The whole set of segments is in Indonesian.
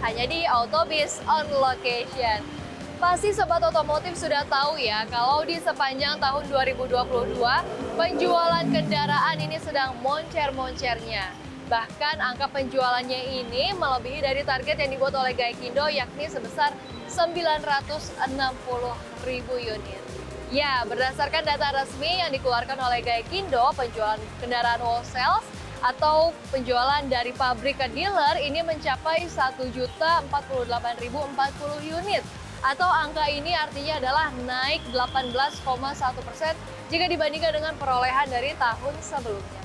hanya di Autobiz on Location. Pasti sobat otomotif sudah tahu ya, kalau di sepanjang tahun 2022, penjualan kendaraan ini sedang moncer-moncernya. Bahkan angka penjualannya ini melebihi dari target yang dibuat oleh Gaikindo, yakni sebesar 960.000 unit. Ya, berdasarkan data resmi yang dikeluarkan oleh Gaikindo, penjualan kendaraan wholesale atau penjualan dari pabrik ke dealer ini mencapai 1.048.040 unit. Atau angka ini artinya adalah naik 18,1% jika dibandingkan dengan perolehan dari tahun sebelumnya.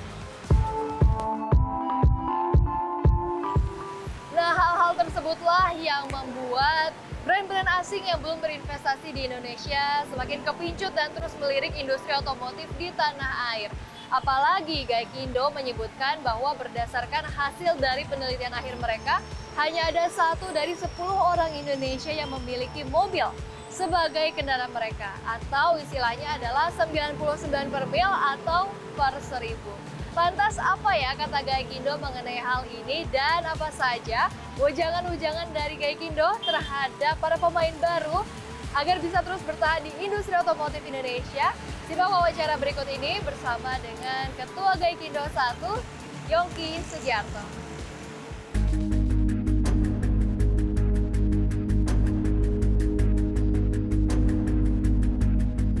Nah, hal-hal tersebutlah yang membuat brand-brand asing yang belum berinvestasi di Indonesia semakin kepincut dan terus melirik industri otomotif di tanah air. Apalagi Gaikindo menyebutkan bahwa berdasarkan hasil dari penelitian akhir mereka, hanya ada 1 dari 10 orang Indonesia yang memiliki mobil sebagai kendaraan mereka. Atau istilahnya adalah 99 per mil atau per 1000. Lantas apa ya kata Gaikindo mengenai hal ini dan apa saja ujangan-ujangan dari Gaikindo terhadap para pemain baru agar bisa terus bertahan di industri otomotif Indonesia? Simak wawancara berikut ini bersama dengan Ketua Gaikindo 1, Yongki Sugiarto.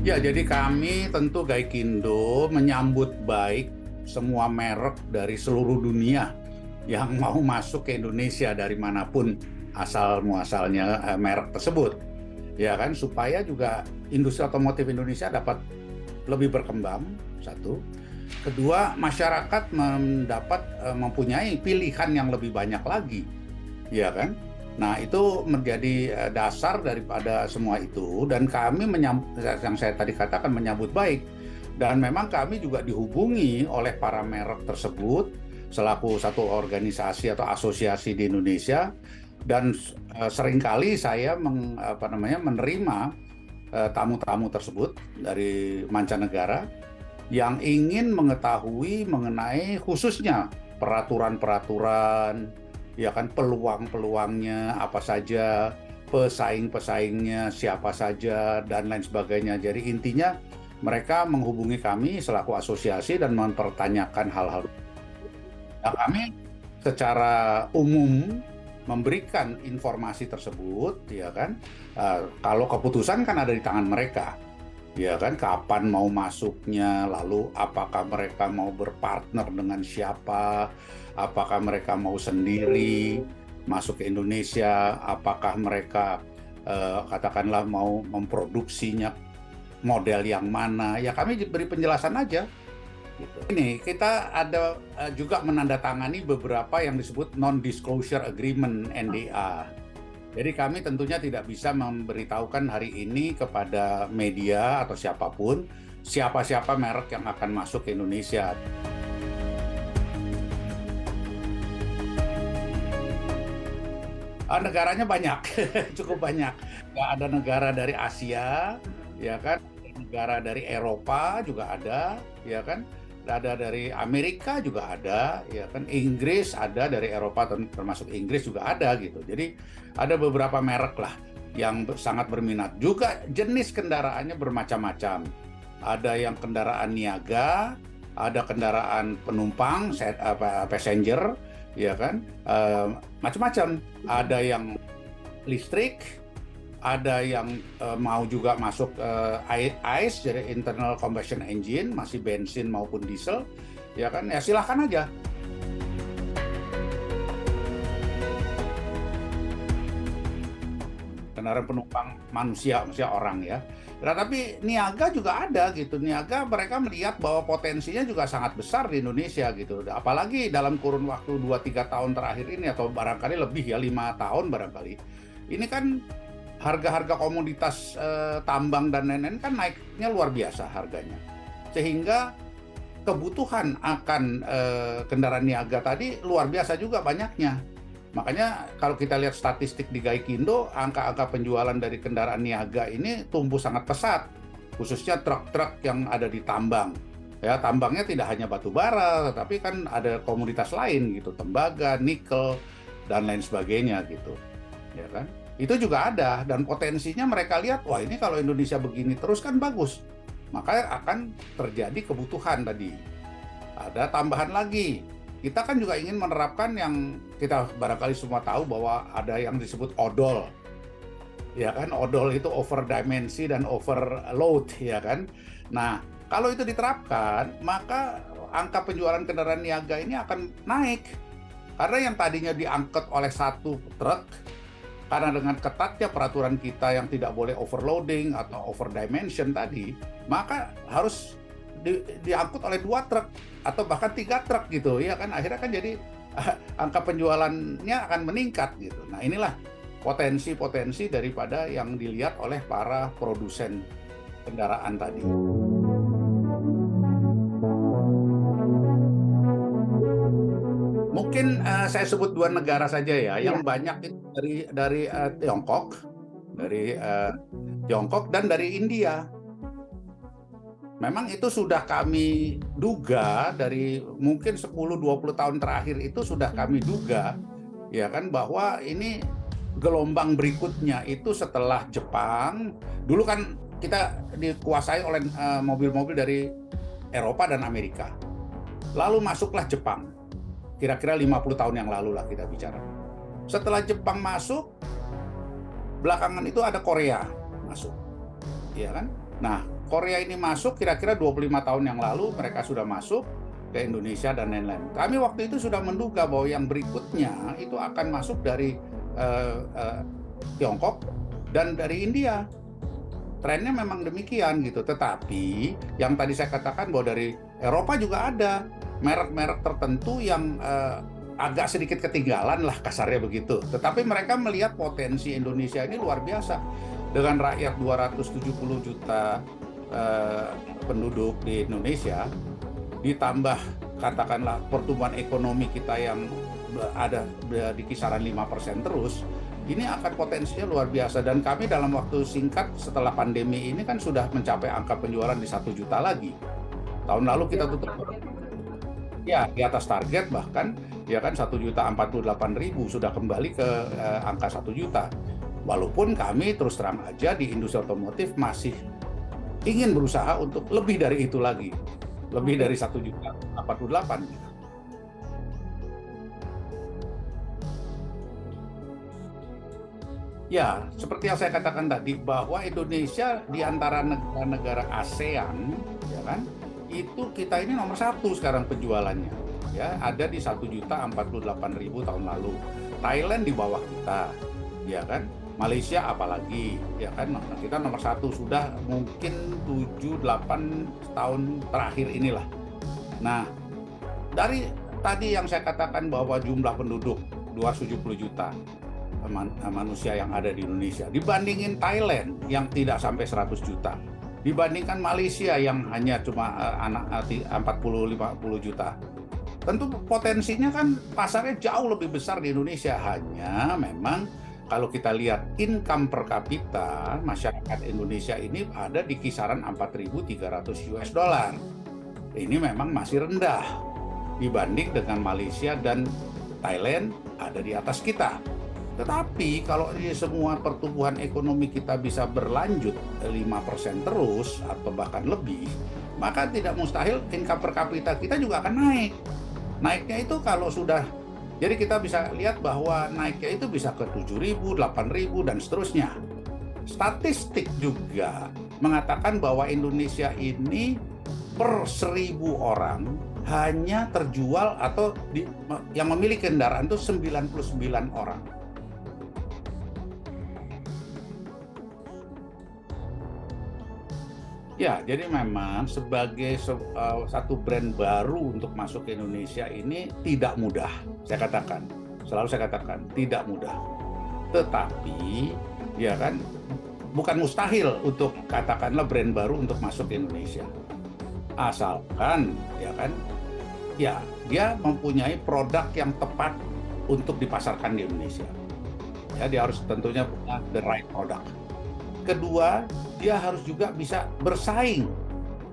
Ya, jadi kami tentu Gaikindo menyambut baik semua merek dari seluruh dunia yang mau masuk ke Indonesia dari manapun asal muasalnya merek tersebut. Ya kan, supaya juga industri otomotif Indonesia dapat lebih berkembang, satu. Kedua, masyarakat mempunyai pilihan yang lebih banyak lagi, ya kan? Nah, itu menjadi dasar daripada semua itu, dan kami yang saya tadi katakan menyambut baik. Dan memang kami juga dihubungi oleh para merek tersebut selaku satu organisasi atau asosiasi di Indonesia, dan seringkali saya menerima tamu-tamu tersebut dari mancanegara yang ingin mengetahui mengenai khususnya peraturan-peraturan, ya kan, peluang-peluangnya apa saja, pesaing-pesaingnya siapa saja, dan lain sebagainya. Jadi intinya mereka menghubungi kami selaku asosiasi dan mempertanyakan hal-hal. Nah, kami secara umum memberikan informasi tersebut, ya kan. Kalau keputusan kan ada di tangan mereka, ya kan. Kapan mau masuknya, lalu apakah mereka mau berpartner dengan siapa, apakah mereka mau sendiri masuk ke Indonesia, apakah mereka katakanlah mau memproduksinya model yang mana, ya kami beri penjelasan aja. Gitu. Ini kita ada juga menandatangani beberapa yang disebut non-disclosure agreement (NDA). Jadi kami tentunya tidak bisa memberitahukan hari ini kepada media atau siapapun siapa-siapa merek yang akan masuk ke Indonesia. Negaranya banyak, cukup banyak. Ya, ada negara dari Asia, ya kan, negara dari Eropa juga ada, ya kan. Ada dari Amerika juga ada, ya kan, Inggris ada, dari Eropa termasuk Inggris juga ada gitu. Jadi ada beberapa merek lah yang sangat berminat. Juga jenis kendaraannya bermacam-macam. Ada yang kendaraan niaga, ada kendaraan penumpang, passenger, ya kan, macam-macam. Ada yang listrik, ada yang mau juga masuk ICE, jadi internal combustion engine, masih bensin maupun diesel, ya kan, ya silahkan aja. Kendaraan penumpang manusia orang ya. Nah, tapi niaga juga ada gitu. Niaga mereka melihat bahwa potensinya juga sangat besar di Indonesia gitu. Apalagi dalam kurun waktu 2-3 tahun terakhir ini, atau barangkali lebih ya, 5 tahun barangkali. Ini kan harga-harga komoditas tambang dan lain-lain kan naiknya luar biasa harganya. Sehingga kebutuhan akan kendaraan niaga tadi luar biasa juga banyaknya. Makanya kalau kita lihat statistik di Gaikindo, angka-angka penjualan dari kendaraan niaga ini tumbuh sangat pesat, khususnya truk-truk yang ada di tambang. Ya, tambangnya tidak hanya batu bara, tetapi kan ada komoditas lain gitu, tembaga, nikel, dan lain sebagainya gitu, ya kan? Itu juga ada, dan potensinya mereka lihat, wah ini kalau Indonesia begini terus kan bagus, maka akan terjadi kebutuhan tadi. Ada tambahan lagi, kita kan juga ingin menerapkan yang kita barangkali semua tahu bahwa ada yang disebut odol. Ya kan, odol itu over dimensi dan overload, ya kan. Nah, kalau itu diterapkan, maka angka penjualan kendaraan niaga ini akan naik. Karena yang tadinya diangkut oleh satu truk, karena dengan ketatnya peraturan kita yang tidak boleh overloading atau over dimension tadi, maka harus diangkut oleh 2 truk atau bahkan 3 truk gitu, ya kan. Akhirnya kan jadi angka penjualannya akan meningkat gitu. Nah, inilah potensi-potensi daripada yang dilihat oleh para produsen kendaraan tadi. Mungkin saya sebut 2 negara saja ya, yang banyak itu dari Tiongkok, Tiongkok dan dari India. Memang itu sudah kami duga dari mungkin 10-20 tahun terakhir itu sudah kami duga, ya kan, bahwa ini gelombang berikutnya itu setelah Jepang. Dulu kan kita dikuasai oleh mobil-mobil dari Eropa dan Amerika. Lalu masuklah Jepang. Kira-kira 50 tahun yang lalu lah kita bicara. Setelah Jepang masuk, belakangan itu ada Korea masuk. Iya kan? Nah, Korea ini masuk kira-kira 25 tahun yang lalu, mereka sudah masuk ke Indonesia dan lain-lain. Kami waktu itu sudah menduga bahwa yang berikutnya itu akan masuk dari Tiongkok dan dari India. Trennya memang demikian gitu. Tetapi yang tadi saya katakan bahwa dari Eropa juga ada merek-merek tertentu yang agak sedikit ketinggalan lah, kasarnya begitu. Tetapi mereka melihat potensi Indonesia ini luar biasa. Dengan rakyat 270 juta penduduk di Indonesia, ditambah katakanlah pertumbuhan ekonomi kita yang ada di kisaran 5% terus, ini akan potensinya luar biasa. Dan kami dalam waktu singkat setelah pandemi ini kan sudah mencapai angka penjualan di 1 juta lagi. Tahun lalu kita tutup ya di atas target, bahkan ya kan 1.048.000 sudah kembali ke angka 1 juta. Walaupun kami terus terang aja di industri otomotif masih ingin berusaha untuk lebih dari itu lagi, lebih dari 1.048.000. Ya, seperti yang saya katakan tadi, bahwa Indonesia di antara negara-negara ASEAN, ya kan, itu kita ini nomor 1 sekarang penjualannya. Ya, ada di 1.048.000 tahun lalu. Thailand di bawah kita, ya kan. Malaysia apalagi, ya kan. Kita nomor 1 sudah mungkin 7-8 tahun terakhir inilah. Nah, dari tadi yang saya katakan bahwa jumlah penduduk 270 juta manusia yang ada di Indonesia, dibandingin Thailand yang tidak sampai 100 juta, dibandingkan Malaysia yang hanya cuma 40-50 juta. Tentu potensinya kan pasarnya jauh lebih besar di Indonesia. Hanya memang kalau kita lihat income per kapita masyarakat Indonesia ini ada di kisaran 4.300 US dollar. Ini memang masih rendah dibanding dengan Malaysia dan Thailand ada di atas kita. Tetapi kalau ini semua pertumbuhan ekonomi kita bisa berlanjut 5% terus atau bahkan lebih, maka tidak mustahil income per kapita kita juga akan naik. Naiknya itu kalau sudah, jadi kita bisa lihat bahwa naiknya itu bisa ke 7.000, 8.000 dan seterusnya. Statistik juga mengatakan bahwa Indonesia ini per 1.000 orang hanya terjual atau yang memiliki kendaraan itu 99 orang. Ya, jadi memang sebagai satu brand baru untuk masuk ke Indonesia ini tidak mudah. Selalu saya katakan tidak mudah. Tetapi, ya kan, bukan mustahil untuk katakanlah brand baru untuk masuk ke Indonesia. Asalkan, ya kan, ya dia mempunyai produk yang tepat untuk dipasarkan di Indonesia. Ya, dia harus tentunya punya the right product. Kedua, dia harus juga bisa bersaing,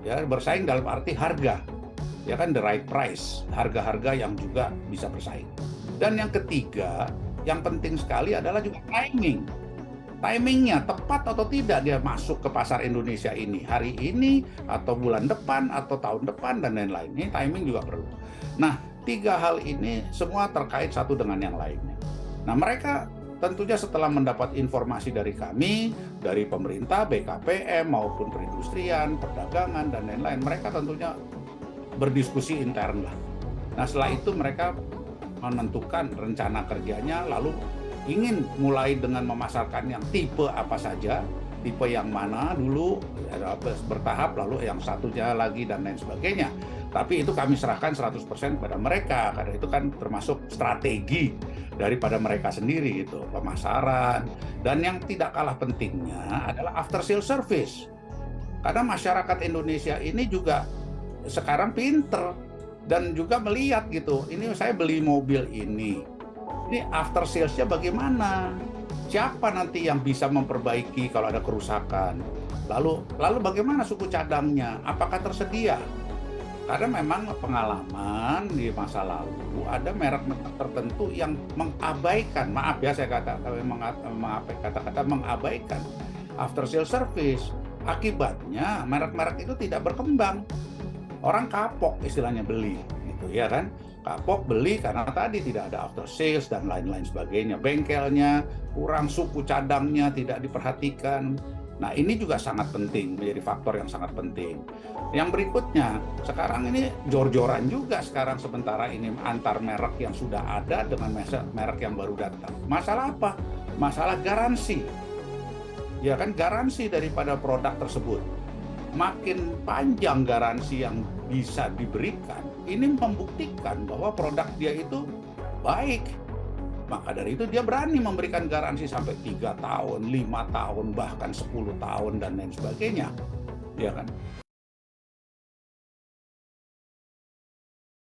ya bersaing dalam arti harga, ya kan, the right price, harga-harga yang juga bisa bersaing. Dan yang ketiga, yang penting sekali adalah juga timing. Timingnya tepat atau tidak dia masuk ke pasar Indonesia ini, hari ini atau bulan depan atau tahun depan dan lain-lain. Ini timing juga perlu. Nah, tiga hal ini semua terkait satu dengan yang lainnya. Nah, mereka tentunya setelah mendapat informasi dari kami, dari pemerintah, BKPM maupun perindustrian, perdagangan dan lain-lain, mereka tentunya berdiskusi intern lah. Nah, setelah itu mereka menentukan rencana kerjanya, lalu ingin mulai dengan memasarkan yang tipe apa saja, tipe yang mana dulu, bertahap, lalu yang satunya lagi dan lain sebagainya. Tapi itu kami serahkan 100% pada mereka, karena itu kan termasuk strategi daripada mereka sendiri itu, pemasaran. Dan yang tidak kalah pentingnya adalah after sale service. Karena masyarakat Indonesia ini juga sekarang pinter dan juga melihat gitu, ini saya beli mobil ini after sales-nya bagaimana? Siapa nanti yang bisa memperbaiki kalau ada kerusakan? Lalu bagaimana suku cadangnya? Apakah tersedia? Karena memang pengalaman di masa lalu ada merek tertentu yang mengabaikan, maaf ya saya kata-kata mengabaikan after sales service. Akibatnya merek-merek itu tidak berkembang. Orang kapok istilahnya beli, gitu ya kan? Kapok beli karena tadi tidak ada after sales dan lain-lain sebagainya. Bengkelnya kurang, suku cadangnya tidak diperhatikan. Nah, ini juga sangat penting, menjadi faktor yang sangat penting. Yang berikutnya, sekarang ini jor-joran juga sekarang sementara ini antar merek yang sudah ada dengan merek yang baru datang. Masalah apa? Masalah garansi. Ya kan, garansi daripada produk tersebut. Makin panjang garansi yang bisa diberikan, ini membuktikan bahwa produk dia itu baik. Maka dari itu dia berani memberikan garansi sampai 3 tahun, 5 tahun, bahkan 10 tahun dan lain sebagainya. Ya kan?